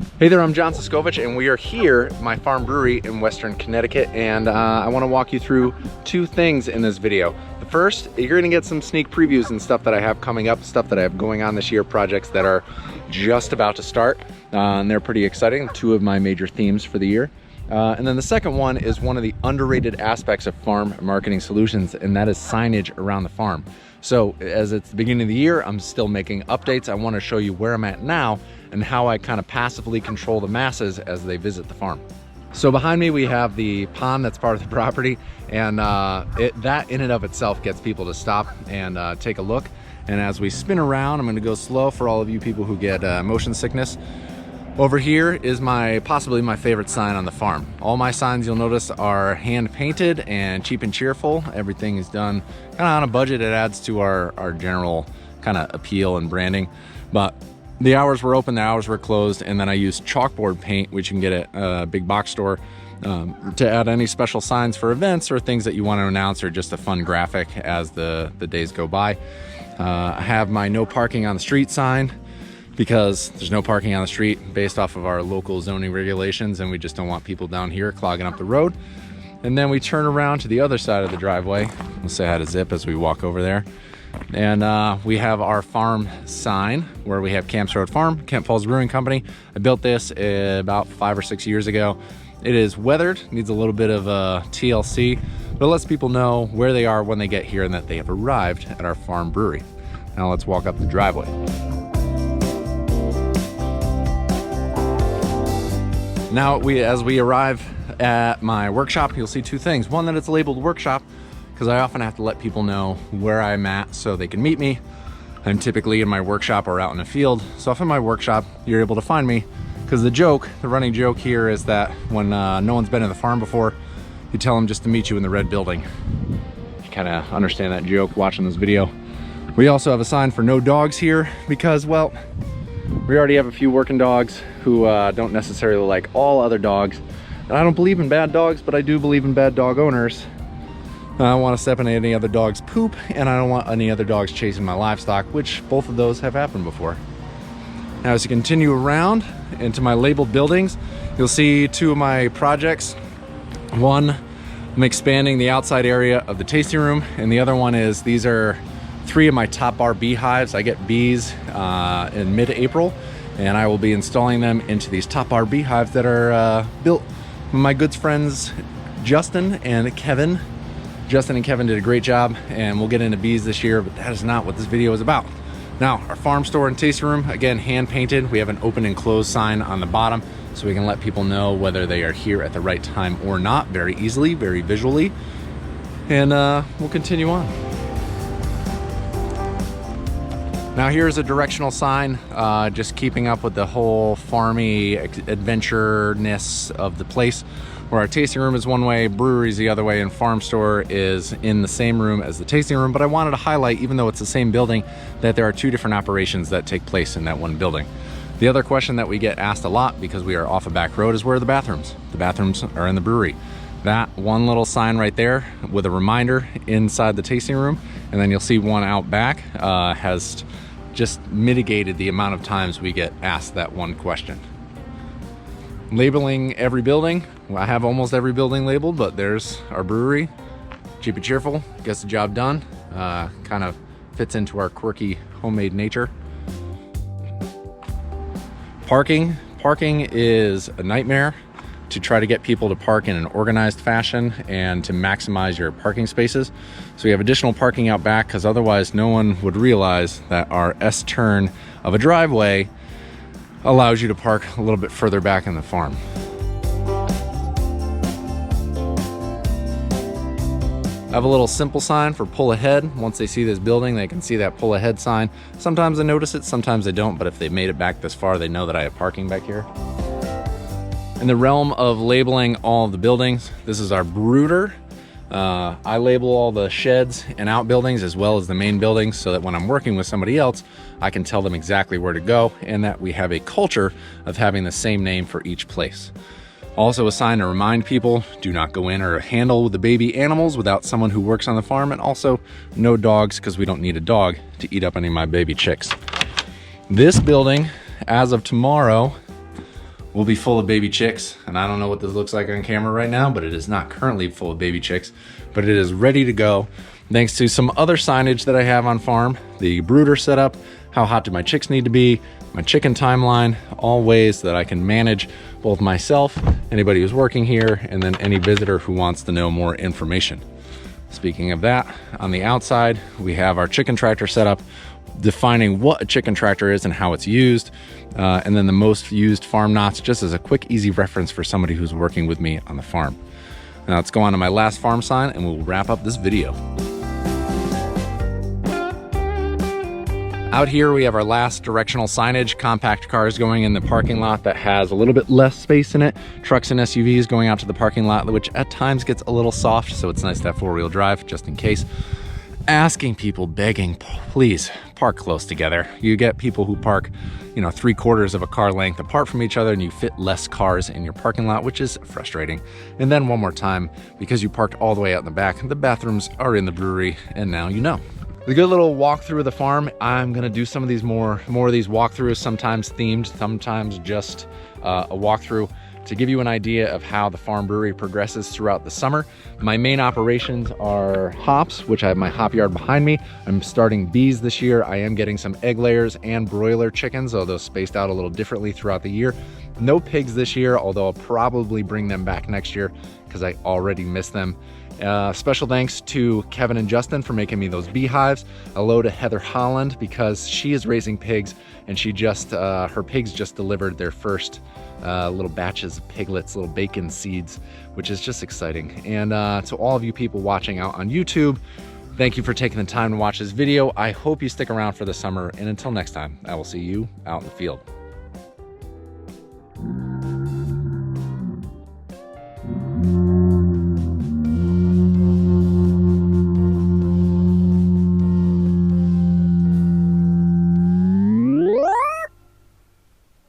Hey there, I'm John Siskovich, and we are here at my farm brewery in Western Connecticut, and I want to walk you through two things in this video. The first, you're going to get some sneak previews and stuff that I have coming up, stuff that I have going on this year, projects that are just about to start, and they're pretty exciting, two of my major themes for the year. And then the second one is one of the underrated aspects of farm marketing solutions, and that is signage around the farm. So as it's the beginning of the year, I'm still making updates. I want to show you where I'm at now and how I kind of passively control the masses as they visit the farm. So behind me we have the pond that's part of the property, and that in and of itself gets people to stop and take a look. And as we spin around, I'm going to go slow for all of you people who get motion sickness. Over here is possibly my favorite sign on the farm. All my signs, you'll notice, are hand painted and cheap and cheerful. Everything is done kind of on a budget. It adds to our general kind of appeal and branding. But the hours were open, the hours were closed, and then I used chalkboard paint, which you can get at a big box store, to add any special signs for events or things that you want to announce, or just a fun graphic as the days go by. I have my no parking on the street sign, because there's no parking on the street based off of our local zoning regulations, and we just don't want people down here clogging up the road. And then we turn around to the other side of the driveway. We'll say hi to Zip as we walk over there. And we have our farm sign where we have Camps Road Farm, Kent Falls Brewing Company. I built this about 5 or 6 years ago. It is weathered, needs a little bit of TLC, but it lets people know where they are when they get here and that they have arrived at our farm brewery. Now let's walk up the driveway. Now, as we arrive at my workshop, you'll see two things. One, that it's labeled workshop, because I often have to let people know where I'm at so they can meet me. I'm typically in my workshop or out in the field. So if in my workshop, you're able to find me, because the running joke here is that when no one's been in the farm before, you tell them just to meet you in the red building. You kind of understand that joke watching this video. We also have a sign for no dogs here because, well, we already have a few working dogs who don't necessarily like all other dogs. And I don't believe in bad dogs, but I do believe in bad dog owners. I don't want to step in any other dog's poop, and I don't want any other dogs chasing my livestock, which both of those have happened before. Now, as you continue around into my labeled buildings, you'll see two of my projects. One, I'm expanding the outside area of the tasting room, and the other one is, these are 3 of my top bar beehives. I get bees in mid-April, and I will be installing them into these top bar beehives that are built by my good friends Justin and Kevin. Justin and Kevin did a great job, and we'll get into bees this year, but that is not what this video is about. Now, our farm store and tasting room, again, hand painted. We have an open and closed sign on the bottom so we can let people know whether they are here at the right time or not, very easily, very visually. And we'll continue on. Now here's a directional sign, just keeping up with the whole farmy adventure-ness of the place, where our tasting room is one way, brewery's the other way, and farm store is in the same room as the tasting room. But I wanted to highlight, even though it's the same building, that there are 2 different operations that take place in that one building. The other question that we get asked a lot, because we are off a back road, is where are the bathrooms? The bathrooms are in the brewery. That one little sign right there with a reminder inside the tasting room, and then you'll see one out back, has just mitigated the amount of times we get asked that one question. Labeling every building. I have almost every building labeled, but there's our brewery. Cheap and cheerful, gets the job done. Kind of fits into our quirky homemade nature. Parking is a nightmare to try to get people to park in an organized fashion and to maximize your parking spaces. So we have additional parking out back, because otherwise no one would realize that our S-turn of a driveway allows you to park a little bit further back in the farm. I have a little simple sign for pull ahead. Once they see this building, they can see that pull ahead sign. Sometimes I notice it, sometimes I don't, but if they've made it back this far, they know that I have parking back here. In the realm of labeling all of the buildings, this is our brooder. I label all the sheds and outbuildings as well as the main buildings, so that when I'm working with somebody else, I can tell them exactly where to go, and that we have a culture of having the same name for each place. Also a sign to remind people, do not go in or handle the baby animals without someone who works on the farm, and also no dogs, because we don't need a dog to eat up any of my baby chicks. This building, as of tomorrow, will be full of baby chicks. And I don't know what this looks like on camera right now, but it is not currently full of baby chicks, but it is ready to go. Thanks to some other signage that I have on farm, the brooder setup, how hot do my chicks need to be, my chicken timeline, all ways that I can manage both myself, anybody who's working here, and then any visitor who wants to know more information. Speaking of that, on the outside, we have our chicken tractor setup, defining what a chicken tractor is and how it's used, and then the most used farm knots, just as a quick, easy reference for somebody who's working with me on the farm. Now let's go on to my last farm sign and we'll wrap up this video. Out here we have our last directional signage, compact cars going in the parking lot that has a little bit less space in it, trucks and SUVs going out to the parking lot, which at times gets a little soft, so it's nice to have four-wheel drive just in case. Asking people, begging, please park close together. You get people who park, 3/4 of a car length apart from each other and you fit less cars in your parking lot, which is frustrating. And then one more time, because you parked all the way out in the back, the bathrooms are in the brewery, and now you know. A good little walkthrough of the farm. I'm gonna do some of these more of these walkthroughs, sometimes themed, sometimes just a walkthrough to give you an idea of how the farm brewery progresses throughout the summer. My main operations are hops, which I have my hop yard behind me. I'm starting bees this year. I am getting some egg layers and broiler chickens, although spaced out a little differently throughout the year. No pigs this year, although I'll probably bring them back next year because I already miss them. Special thanks to Kevin and Justin for making me those beehives. Hello to Heather Holland because she is raising pigs and she just, her pigs just delivered their first little batches of piglets, little bacon seeds, which is just exciting. And to all of you people watching out on YouTube, thank you for taking the time to watch this video. I hope you stick around for the summer, and until next time, I will see you out in the field.